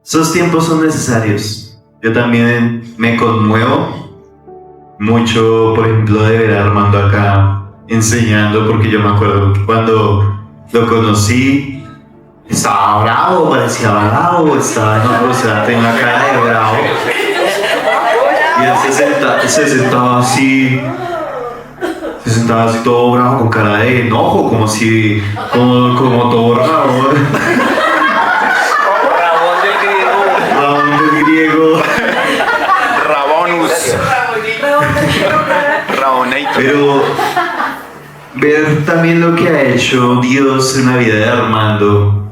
Esos tiempos son necesarios. Yo también me conmuevo mucho, por ejemplo, de ver a Armando acá enseñando, porque yo me acuerdo que cuando lo conocí estaba bravo, parecía bravo, estaba, no, o sea, tenía una cara de bravo. Y él se sentaba así todo bravo, con cara de enojo, como como todo bravo. Rabón del griego. Rabonus. Rabonator. Pero ver también lo que ha hecho Dios en la vida de Armando,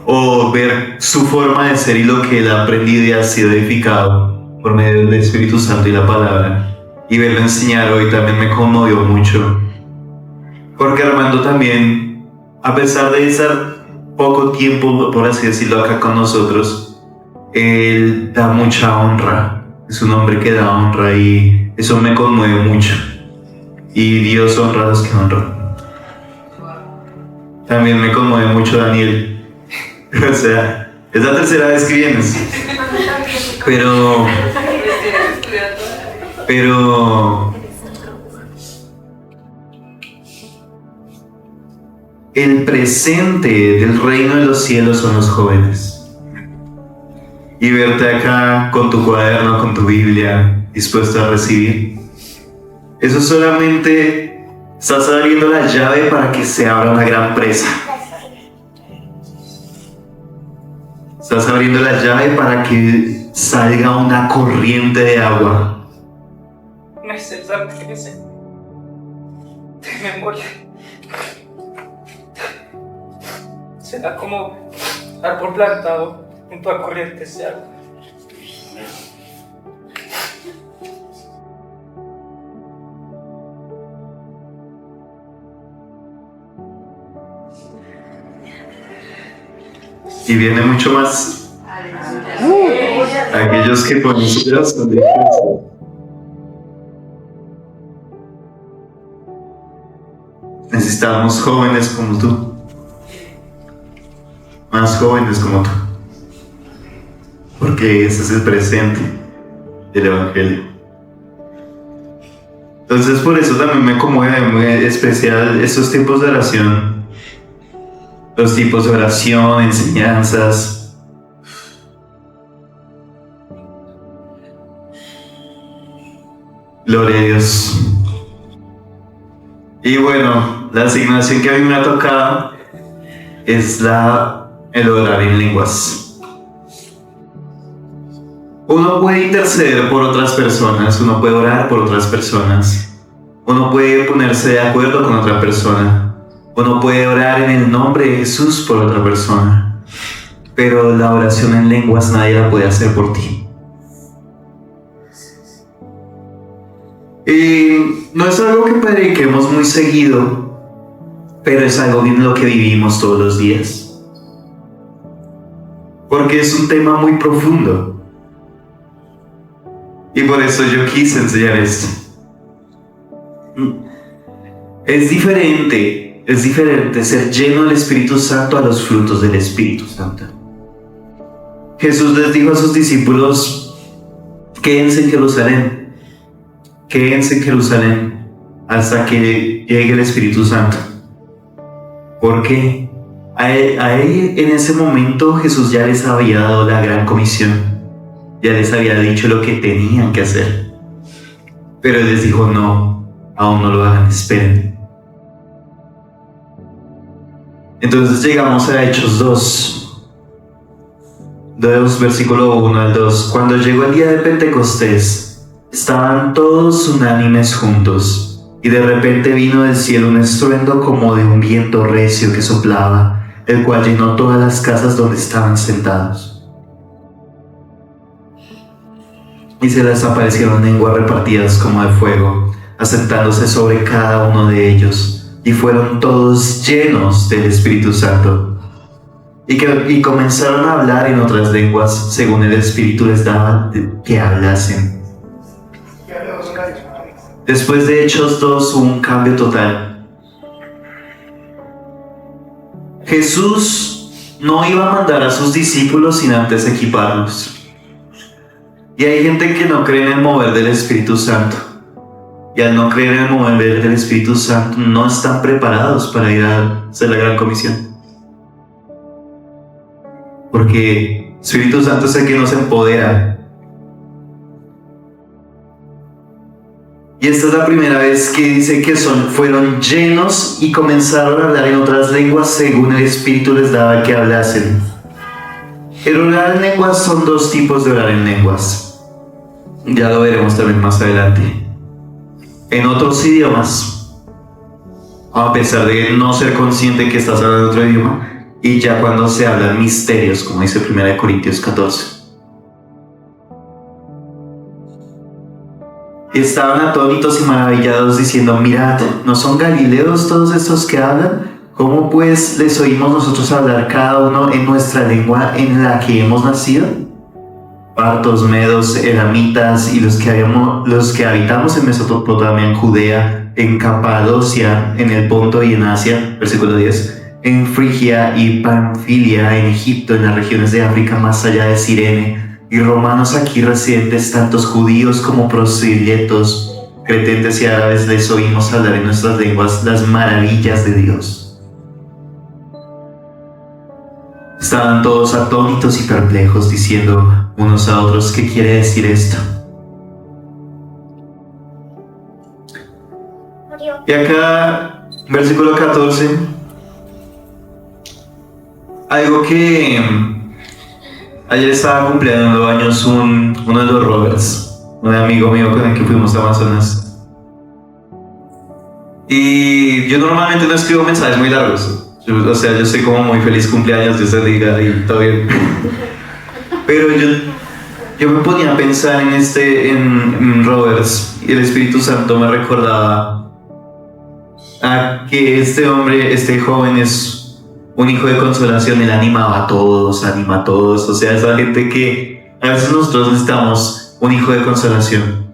o ver su forma de ser y lo que él ha aprendido y ha sido edificado por medio del Espíritu Santo y la palabra, y verlo enseñar hoy también me conmovió mucho, porque Armando también, a pesar de estar poco tiempo, por así decirlo, acá con nosotros, él da mucha honra, es un hombre que da honra y eso me conmueve mucho, y Dios honra a los que honran. También me conmueve mucho Daniel. O sea, es la tercera vez que vienes. Pero el presente del reino de los cielos son los jóvenes. Y verte acá con tu cuaderno, con tu Biblia, dispuesto a recibir, eso solamente estás abriendo la llave para que se abra una gran presa. Estás abriendo la llave para que salga una corriente de agua. De memoria. Será como árbol plantado junto a corrientes de agua. Y viene mucho más. Aquellos que ponen su corazón de Cristo. Necesitamos jóvenes como tú. Más jóvenes como tú. Porque ese es el presente del Evangelio. Entonces por eso también me conmueve muy especial estos tiempos de oración. Los tipos de oración, enseñanzas. Gloria a Dios. Y bueno, la asignación que a mí me ha tocado es el orar en lenguas. Uno puede interceder por otras personas, uno puede orar por otras personas, uno puede ponerse de acuerdo con otra persona. Uno puede orar en el nombre de Jesús por otra persona, pero la oración en lenguas nadie la puede hacer por ti. Y no es algo que prediquemos muy seguido, pero es algo en lo que vivimos todos los días. Porque es un tema muy profundo. Y por eso yo quise enseñar esto. Es diferente ser lleno del Espíritu Santo a los frutos del Espíritu Santo. Jesús les dijo a sus discípulos: quédense en Jerusalén hasta que llegue el Espíritu Santo. Porque a él en ese momento Jesús ya les había dado la gran comisión, ya les había dicho lo que tenían que hacer. Pero él les dijo: no, aún no lo hagan, esperen. Entonces llegamos a Hechos 2, versículo 1 al 2. Cuando llegó el día de Pentecostés, estaban todos unánimes juntos, y de repente vino del cielo un estruendo como de un viento recio que soplaba, el cual llenó todas las casas donde estaban sentados. Y se les aparecieron lenguas repartidas como de fuego, asentándose sobre cada uno de ellos. Y fueron todos llenos del Espíritu Santo. Y comenzaron a hablar en otras lenguas, según el Espíritu les daba que hablasen. Después de Hechos 2 hubo un cambio total. Jesús no iba a mandar a sus discípulos sin antes equiparlos. Y hay gente que no cree en el mover del Espíritu Santo. Y al no creer en el mover del Espíritu Santo, no están preparados para ir a hacer la gran comisión. Porque el Espíritu Santo es el que nos empodera. Y esta es la primera vez que dice que fueron llenos y comenzaron a hablar en otras lenguas según el Espíritu les daba que hablasen. El orar en lenguas son dos tipos de orar en lenguas. Ya lo veremos también más adelante. En otros idiomas, a pesar de no ser consciente que estás hablando otro idioma, y ya cuando se hablan misterios, como dice 1 Corintios 14. Estaban atónitos y maravillados diciendo: mirad, ¿no son galileos todos estos que hablan? ¿Cómo pues les oímos nosotros hablar cada uno en nuestra lengua en la que hemos nacido? Partos, medos, elamitas y los que habitamos en Mesopotamia, en Judea, en Capadocia, en el Ponto y en Asia, versículo 10, en Frigia y Panfilia, en Egipto, en las regiones de África más allá de Cirene, y romanos aquí residentes, tantos judíos como proselitos, cretentes y árabes, les oímos hablar en nuestras lenguas las maravillas de Dios. Estaban todos atónitos y perplejos, diciendo unos a otros: ¿qué quiere decir esto? Y acá, versículo 14, algo que ayer estaba cumpliendo años uno de los Roberts, un amigo mío con el que fuimos a Amazonas. Y yo normalmente no escribo mensajes muy largos. Yo soy como muy feliz cumpleaños, Dios te diga, y todo bien. Pero yo me ponía a pensar en Roberts, y el Espíritu Santo me recordaba a que este hombre, este joven, es un hijo de consolación. Él anima a todos. O sea, esa gente que a veces nosotros necesitamos un hijo de consolación,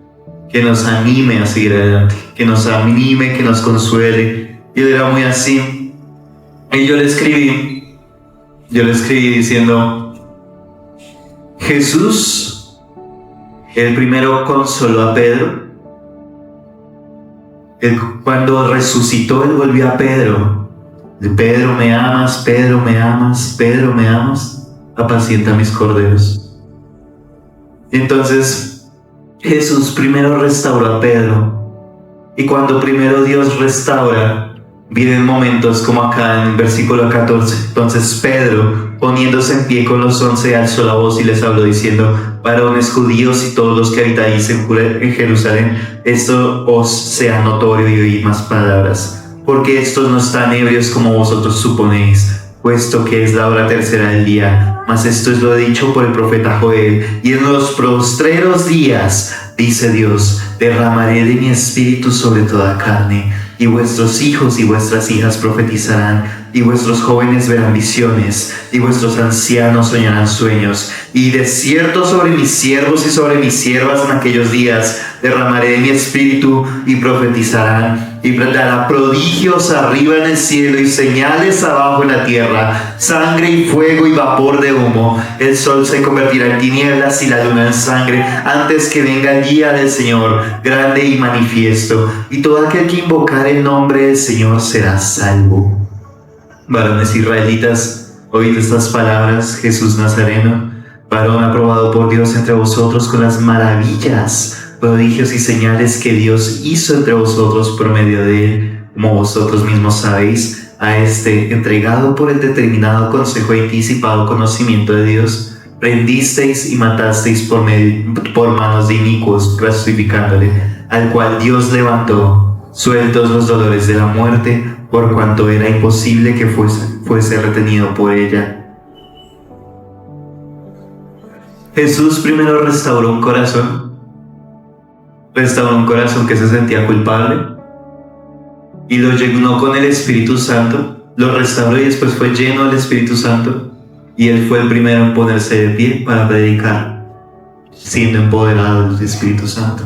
que nos anime a seguir adelante, que nos anime, que nos consuele. Y él era muy así. Y yo le escribí diciendo: Jesús, el primero consoló a Pedro. Cuando resucitó, él volvió a Pedro: Pedro, ¿me amas? Pedro, ¿me amas? Pedro, ¿me amas? Apacienta mis corderos. Entonces, Jesús primero restauró a Pedro. Y cuando primero Dios restaura, vienen momentos como acá en el versículo 14. Entonces Pedro, poniéndose en pie con los 11, alzó la voz y les habló diciendo: varones judíos y todos los que habitáis en Jerusalén, esto os sea notorio y oíd más palabras, porque estos no están ebrios como vosotros suponéis, puesto que es la hora tercera del día. Mas esto es lo dicho por el profeta Joel: y en los postreros días, dice Dios, derramaré de mi espíritu sobre toda carne, y vuestros hijos y vuestras hijas profetizarán, y vuestros jóvenes verán visiones, y vuestros ancianos soñarán sueños. Y de cierto sobre mis siervos y sobre mis siervas en aquellos días derramaré de mi espíritu, y profetizarán, y dará prodigios arriba en el cielo y señales abajo en la tierra, sangre y fuego y vapor de humo. El sol se convertirá en tinieblas y la luna en sangre, antes que venga el día del Señor, grande y manifiesto. Y todo aquel que invocare el nombre del Señor será salvo. Varones israelitas, oíd estas palabras: Jesús Nazareno, varón aprobado por Dios entre vosotros con las maravillas, prodigios y señales que Dios hizo entre vosotros por medio de él, como vosotros mismos sabéis, a este, entregado por el determinado consejo y anticipado conocimiento de Dios, prendisteis y matasteis por manos de inicuos, crucificándole, al cual Dios levantó, sueltos los dolores de la muerte, por cuanto era imposible que fuese retenido por ella. Jesús primero restauró un corazón que se sentía culpable, y lo llenó con el Espíritu Santo, lo restauró y después fue lleno del Espíritu Santo, y él fue el primero en ponerse de pie para predicar, siendo empoderado del Espíritu Santo.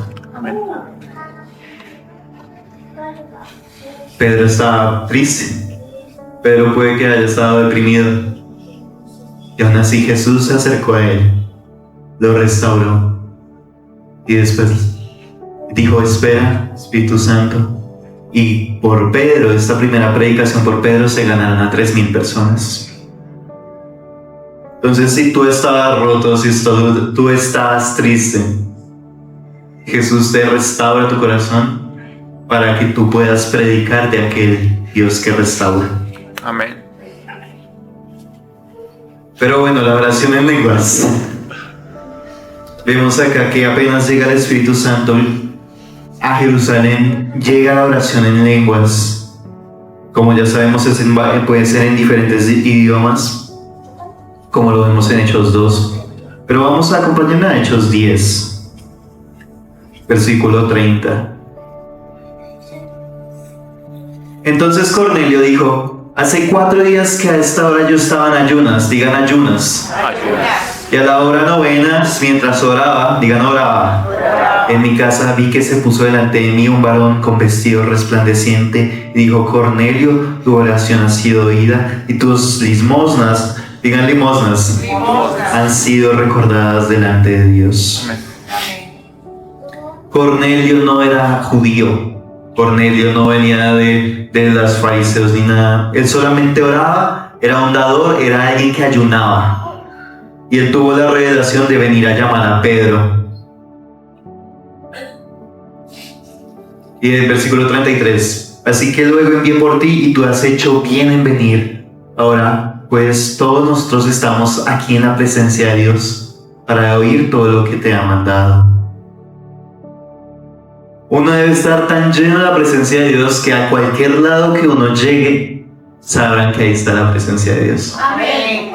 Pedro estaba triste. Pedro puede que haya estado deprimido. Y aún así Jesús se acercó a él, lo restauró y después dijo: espera, Espíritu Santo. Y por Pedro, esta primera predicación por Pedro, se ganaron a 3,000 personas. Entonces, si tú estabas roto, si tú estabas triste, Jesús te restaura tu corazón para que tú puedas predicar de aquel Dios que restaura. Amén. Pero bueno, la oración en lenguas. Vemos acá que apenas llega el Espíritu Santo a Jerusalén, llega la oración en lenguas. Como ya sabemos, puede ser en diferentes idiomas, como lo vemos en Hechos 2. Pero vamos a acompañarnos a Hechos 10, versículo 30. Entonces Cornelio dijo: hace 4 días que a esta hora yo estaba en ayunas, digan ayunas. Y a la hora 9, mientras oraba, digan oraba. En mi casa vi que se puso delante de mí un varón con vestido resplandeciente y dijo: Cornelio, tu oración ha sido oída y tus limosnas, digan limosnas, han sido recordadas delante de Dios. Cornelio no era judío. Cornelio no venía de los fariseos ni nada. Él solamente oraba, era un dador, era alguien que ayunaba. Y él tuvo la revelación de venir a llamar a Pedro. Y en el versículo 33, así que luego envié por ti y tú has hecho bien en venir. Ahora, pues todos nosotros estamos aquí en la presencia de Dios para oír todo lo que te ha mandado. Uno debe estar tan lleno de la presencia de Dios que a cualquier lado que uno llegue, sabrán que ahí está la presencia de Dios. Amén.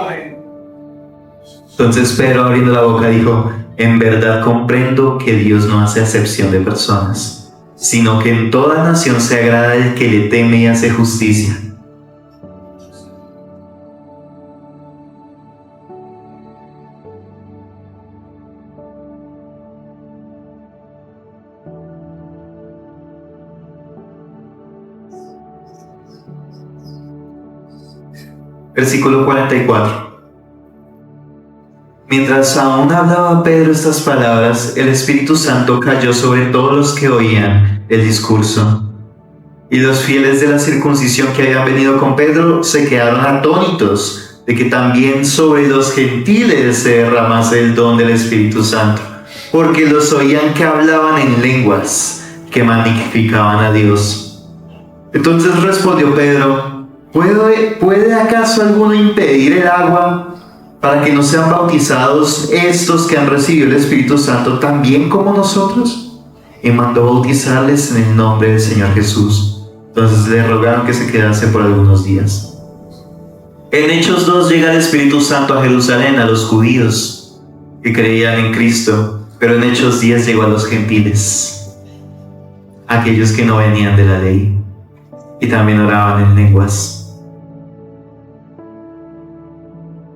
Entonces Pedro, abriendo la boca, dijo: en verdad comprendo que Dios no hace acepción de personas, sino que en toda nación se agrada el que le teme y hace justicia. Versículo 44. Mientras aún hablaba Pedro estas palabras, el Espíritu Santo cayó sobre todos los que oían el discurso. Y los fieles de la circuncisión que habían venido con Pedro se quedaron atónitos de que también sobre los gentiles se derramase el don del Espíritu Santo, porque los oían que hablaban en lenguas, que magnificaban a Dios. Entonces respondió Pedro: ¿Puede acaso alguno impedir el agua para que no sean bautizados estos que han recibido el Espíritu Santo también como nosotros? Y mandó bautizarles en el nombre del Señor Jesús. Entonces le rogaron que se quedase por algunos días. En Hechos 2 llega el Espíritu Santo a Jerusalén, a los judíos que creían en Cristo, pero en Hechos 10 llegó a los gentiles, aquellos que no venían de la ley y también oraban en lenguas.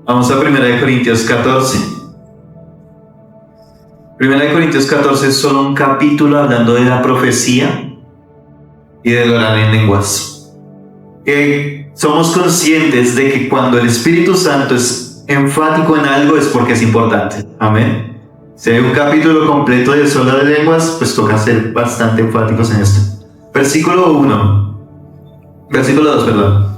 Vamos a 1 Corintios 14. 1 Corintios 14 es solo un capítulo hablando de la profecía y del orar en lenguas. Somos conscientes de que cuando el Espíritu Santo es enfático en algo es porque es importante. Amén. Si hay un capítulo completo de solo de lenguas, pues toca ser bastante enfáticos en esto. Versículo 2, perdón.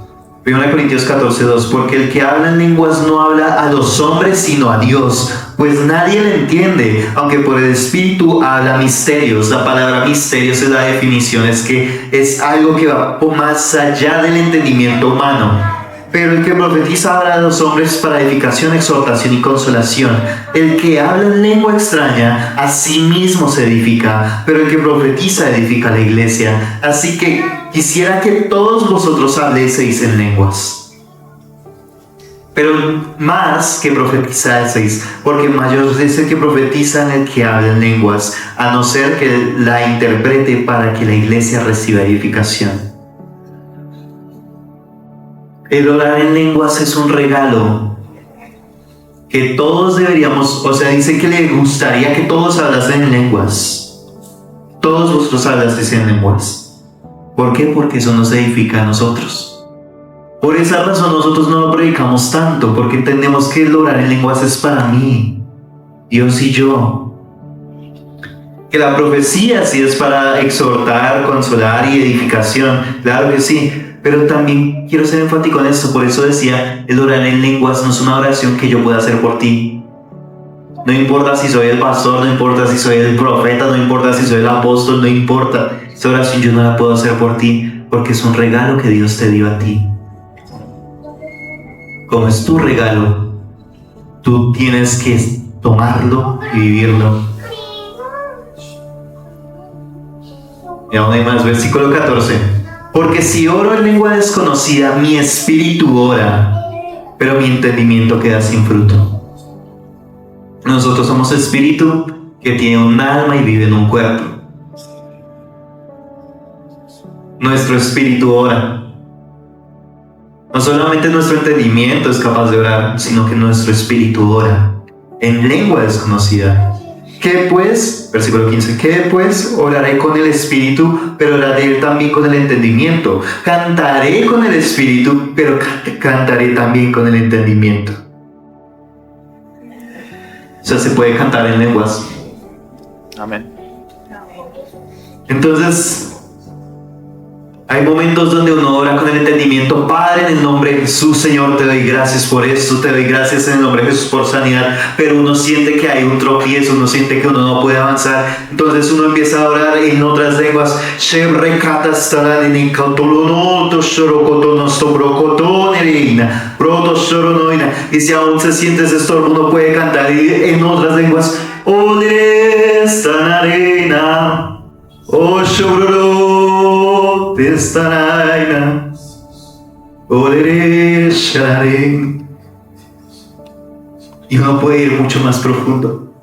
1 Corintios 14:2, porque el que habla en lenguas no habla a los hombres sino a Dios, pues nadie le entiende, aunque por el Espíritu habla misterios. La palabra misterios es la definición, es que es algo que va más allá del entendimiento humano. Pero el que profetiza habla a los hombres para edificación, exhortación y consolación. El que habla en lengua extraña a sí mismo se edifica, pero el que profetiza edifica a la iglesia. Así que quisiera que todos vosotros habléis en lenguas, pero más que profetizaseis, porque mayor es el que profetiza en el que habla en lenguas, a no ser que la interprete para que la iglesia reciba edificación. El orar en lenguas es un regalo que todos deberíamos, dice que le gustaría que todos hablasen en lenguas. Todos vosotros hablasteis en lenguas. ¿Por qué? Porque eso nos edifica a nosotros. Por esa razón nosotros no lo predicamos tanto, porque entendemos que el orar en lenguas es para mí, Dios y yo. Que la profecía sí es para exhortar, consolar y edificación, claro que sí, pero también quiero ser enfático en esto, por eso decía, el orar en lenguas no es una oración que yo pueda hacer por ti. No importa si soy el pastor, no importa si soy el profeta, no importa si soy el apóstol, no importa. Esa oración yo no la puedo hacer por ti, porque es un regalo que Dios te dio a ti. Como es tu regalo, tú tienes que tomarlo y vivirlo. Y aún hay más, versículo 14. Porque si oro en lengua desconocida, mi espíritu ora, pero mi entendimiento queda sin fruto. Nosotros somos espíritu que tiene un alma y vive en un cuerpo. Nuestro espíritu ora. No solamente nuestro entendimiento es capaz de orar, sino que nuestro espíritu ora en lengua desconocida. ¿Qué pues? Versículo 15. ¿Qué pues? Oraré con el espíritu, pero oraré también con el entendimiento. Cantaré con el espíritu, pero cantaré también con el entendimiento. O sea, se puede cantar en lenguas. Amén. Entonces, hay momentos donde uno ora con el entendimiento. Padre, en el nombre de Jesús, Señor, te doy gracias por esto, te doy gracias en el nombre de Jesús por sanidad, pero uno siente que hay un tropiezo, uno siente que uno no puede avanzar, entonces uno empieza a orar en otras lenguas. Y si aún se siente ese estorbo, uno puede cantar en otras lenguas. Y uno puede ir mucho más profundo.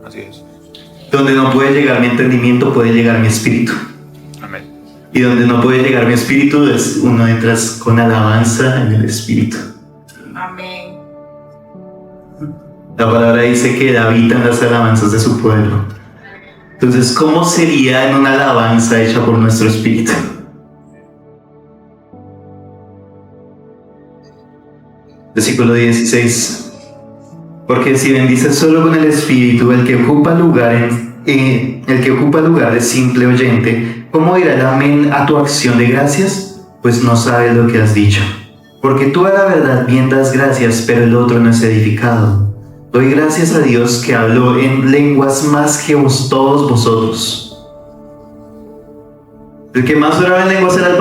Así es. Donde no puede llegar mi entendimiento, puede llegar mi espíritu. Amén. Y donde no puede llegar mi espíritu, uno entra con alabanza en el espíritu. Amén. La palabra dice que Él habita en las alabanzas de su pueblo. Entonces, ¿cómo sería en una alabanza hecha por nuestro espíritu? Versículo 16. Porque si bendices solo con el espíritu, el que ocupa lugar de simple oyente, ¿cómo dirá el amén a tu acción de gracias? Pues no sabes lo que has dicho. Porque tú a la verdad bien das gracias, pero el otro no es edificado. Doy gracias a Dios que habló en lenguas más que todos vosotros. El que más oraba en lenguas era el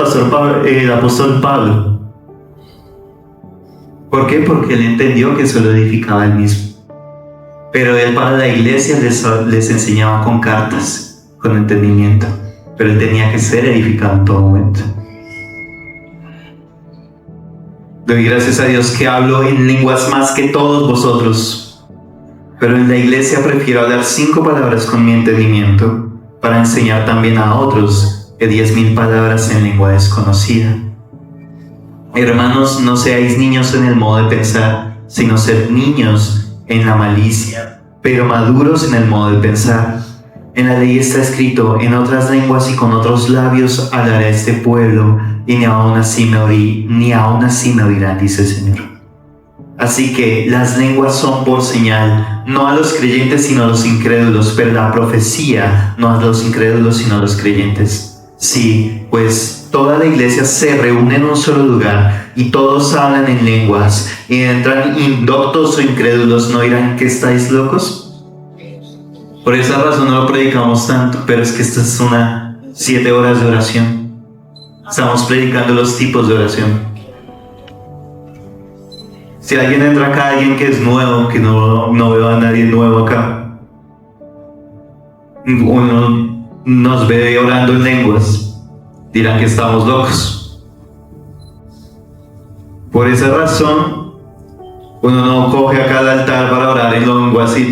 apóstol Pablo. ¿Por qué? Porque él entendió que solo edificaba él mismo. Pero él para la iglesia les enseñaba con cartas, con entendimiento. Pero él tenía que ser edificado en todo momento. Doy gracias a Dios que hablo en lenguas más que todos vosotros. Pero en la iglesia prefiero hablar 5 palabras con mi entendimiento para enseñar también a otros que 10,000 palabras en lengua desconocida. Hermanos, no seáis niños en el modo de pensar, sino sed niños en la malicia, pero maduros en el modo de pensar. En la ley está escrito, en otras lenguas y con otros labios hablaré a este pueblo, y ni aún así me oirán, dice el Señor. Así que las lenguas son por señal, no a los creyentes sino a los incrédulos, pero la profecía no a los incrédulos sino a los creyentes. Sí, pues toda la iglesia se reúne en un solo lugar y todos hablan en lenguas y entran indoctos o incrédulos, ¿no dirán que estáis locos? Por esa razón no lo predicamos tanto, pero es que esta es una 7 horas de oración. Estamos predicando los tipos de oración. Si alguien entra acá, alguien que es nuevo, que no veo a nadie nuevo acá, uno nos ve orando en lenguas, dirán que estamos locos. Por esa razón, uno no coge acá el altar para orar en lenguas y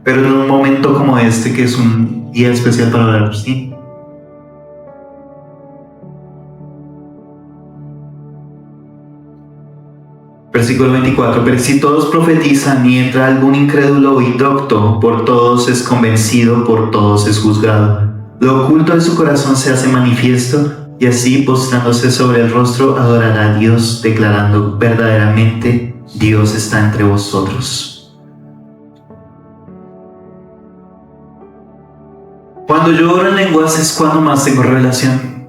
pero en un momento como este, que es un día especial para orar, ¿sí? Versículo 24. Pero si todos profetizan y entra algún incrédulo o indocto, por todos es convencido, por todos es juzgado. Lo oculto de su corazón se hace manifiesto, y así postrándose sobre el rostro adorará a Dios, declarando verdaderamente Dios está entre vosotros. Cuando yo oro en lenguas es cuando más tengo revelación.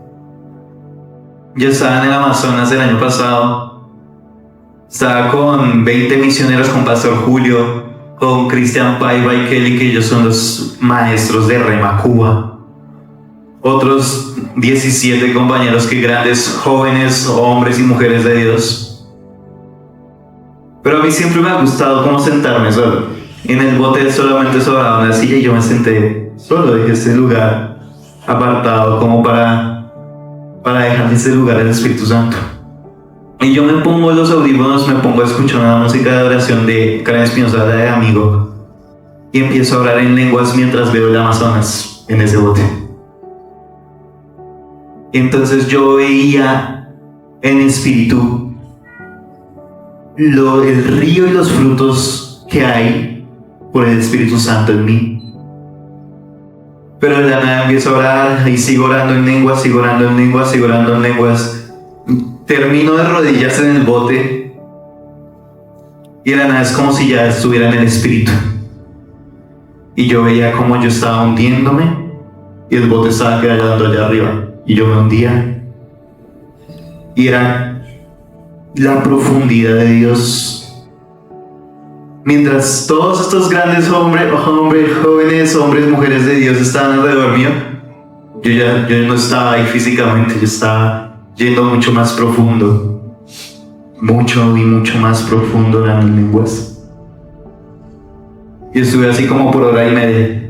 Yo estaba en el Amazonas el año pasado, estaba con 20 misioneros, con Pastor Julio, con Cristian Paiva y Kelly, que ellos son los maestros de Rema Cuba. Otros 17 compañeros, que grandes jóvenes, hombres y mujeres de Dios. Pero a mí siempre me ha gustado como sentarme solo. En el bote solamente sobraba una silla y yo me senté solo, dejé este lugar apartado como para dejar ese lugar al Espíritu Santo. Y yo me pongo los audífonos, me pongo a escuchar una música de adoración de Karen Espinosa, de Amigo, y empiezo a hablar en lenguas mientras veo el Amazonas en ese bote. Entonces yo veía en espíritu el río y los frutos que hay por el Espíritu Santo en mí. Pero de la nada empiezo a orar y sigo orando en lenguas, sigo orando en lenguas, sigo orando en lenguas. Termino de rodillas en el bote y de la nada es como si ya estuviera en el Espíritu. Y yo veía como yo estaba hundiéndome y el bote estaba quedando allá arriba. Y yo me hundía. Y era la profundidad de Dios. Mientras todos estos grandes hombres, jóvenes, hombres, mujeres de Dios estaban alrededor mío, yo no estaba ahí físicamente, yo estaba yendo mucho más profundo. Mucho y mucho más profundo en las lenguas. Y estuve así como por hora y media.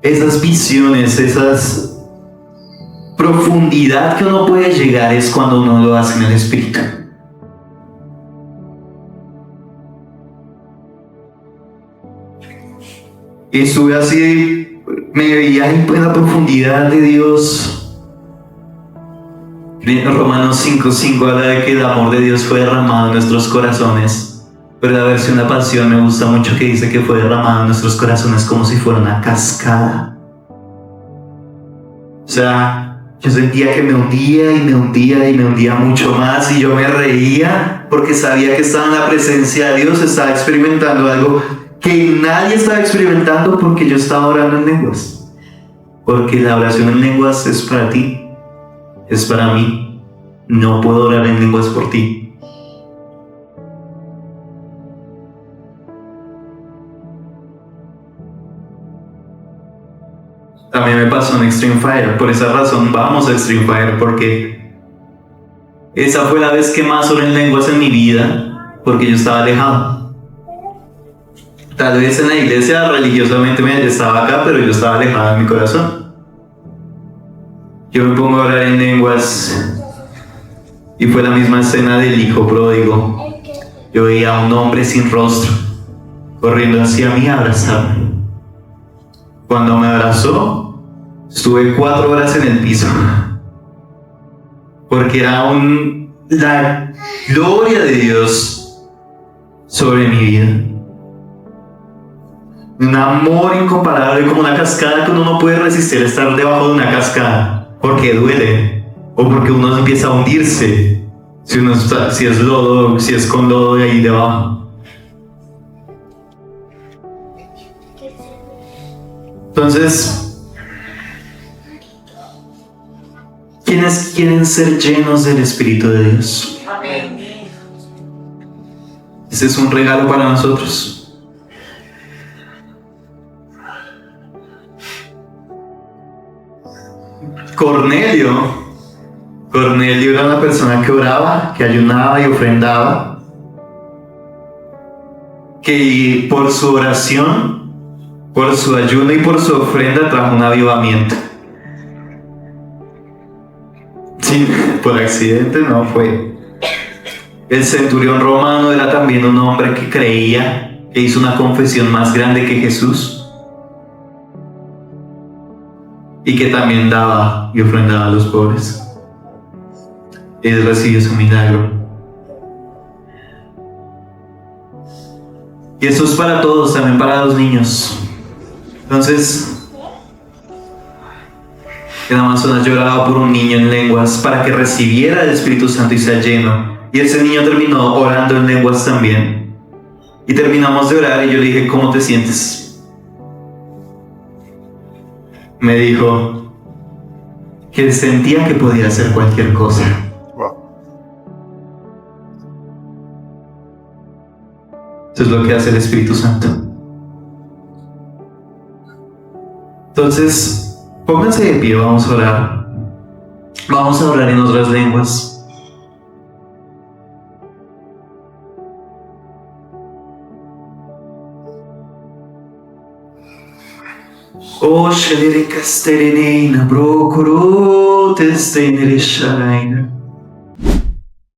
Esas visiones, esas profundidad que uno puede llegar es cuando uno lo hace en el Espíritu. Y estuve así, me veía en la profundidad de Dios. Romanos 5:5 habla de que el amor de Dios fue derramado en nuestros corazones. Pero la versión de Pasión me gusta mucho, que dice que fue derramado en nuestros corazones como si fuera una cascada. O sea, yo sentía que me hundía y me hundía y me hundía mucho más, y yo me reía porque sabía que estaba en la presencia de Dios, estaba experimentando algo que nadie estaba experimentando, porque yo estaba orando en lenguas. Porque la oración en lenguas es para ti, es para mí. No puedo orar en lenguas por ti. También me pasó en Extreme Fire. Por esa razón vamos a Extreme Fire, porque esa fue la vez que más oré en lenguas en mi vida, porque yo estaba alejado. Tal vez en la iglesia religiosamente estaba acá, pero yo estaba alejado en mi corazón. Yo me pongo a orar en lenguas y fue la misma escena del hijo pródigo. Yo veía a un hombre sin rostro corriendo hacia mí a abrazarme. Cuando me abrazó, estuve 4 horas en el piso, porque era la gloria de Dios sobre mi vida. Un amor incomparable, como una cascada que uno no puede resistir estar debajo de una cascada, porque duele, o porque uno empieza a hundirse, si es lodo, si es con lodo de ahí debajo. Entonces, ¿quiénes quieren ser llenos del Espíritu de Dios? Amén. Ese es un regalo para nosotros. Cornelio era una persona que oraba, que ayunaba y ofrendaba, que por su oración, por su ayuno y por su ofrenda trajo un avivamiento. Sí, por accidente no fue. El centurión romano era también un hombre que creía, que hizo una confesión más grande que Jesús, y que también daba y ofrendaba a los pobres. Él recibió su milagro. Y eso es para todos, también para los niños. Entonces, el Amazonas lloraba por un niño en lenguas para que recibiera el Espíritu Santo y sea lleno. Y ese niño terminó orando en lenguas también. Y terminamos de orar y yo le dije, ¿cómo te sientes? Me dijo que sentía que podía hacer cualquier cosa. Wow. Eso es lo que hace el Espíritu Santo. Entonces, pónganse de pie, vamos a orar. Vamos a orar en otras lenguas. O shelere kasterene na brokoro testenere sharaina.